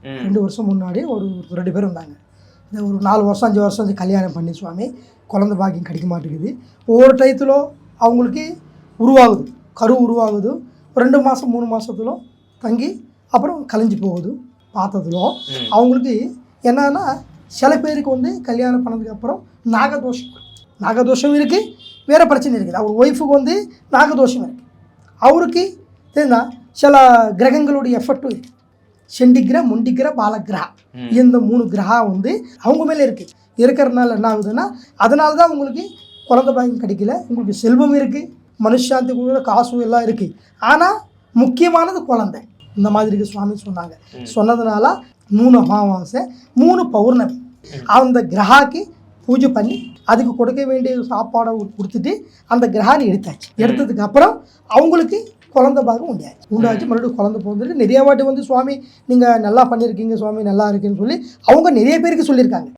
2 வருஷம் முன்னாடி ஒரு 2 பேர் வந்தாங்க. இந்த ஒரு 4 வருஷம் 5 வருஷம் கல்யாணம் பண்ணி சுவாமி குழந்தை பாக்கியம் கிடைக்க மாட்டேங்குது. ஒவ்வொரு டயத்தில் அவங்களுக்கு உருவாகுது, கரு உருவாகுது. 2 மாதம் 3 மாதத்துல தங்கி அப்புறம் கலைஞ்சி போகுது. பார்த்ததுலும் அவங்களுக்கு என்னன்னா சில பேருக்கு கல்யாணம் பண்ணதுக்கப்புறம் நாகதோஷம் இருக்குது, வேறு பிரச்சனை இருக்குது. அவர் ஒய்ஃபுக்கு நாகதோஷம் இருக்குது. அவருக்கு தெரிந்தா சில கிரகங்களுடைய எஃபெக்டும் இருக்குது. செண்டிகிரக, முண்டிகிரக, பாலகிரகா, இந்த 3 கிரகா அவங்க மேலே இருக்குது. இருக்கிறதுனால என்ன ஆகுதுன்னா அதனால தான் உங்களுக்கு குழந்தை பாக்கியம் கிடைக்கல. உங்களுக்கு செல்வம் இருக்குது, மனுஷாந்தி கூட காசு எல்லாம் இருக்குது. ஆனால் முக்கியமானது குழந்தை. இந்த மாதிரி சுவாமி சொன்னாங்க. சொன்னதுனால 3 அமாவாசை 3 பௌர்ணமி அந்த கிரகாக்கு பூஜை பண்ணி அதுக்கு கொடுக்க வேண்டிய சாப்பாடை கொடுத்துட்டு அந்த கிரகானை எடுத்தாச்சு. எடுத்ததுக்கு அப்புறம் அவங்களுக்கு குழந்தை பாகம் உண்டாச்சு. மறுபடியும் குழந்தை பிறந்துட்டு நிறைய வாட்டி சுவாமி நீங்கள் நல்லா பண்ணியிருக்கீங்க, சுவாமி நல்லா இருக்குன்னு சொல்லி அவங்க நிறைய பேருக்கு சொல்லியிருக்காங்க.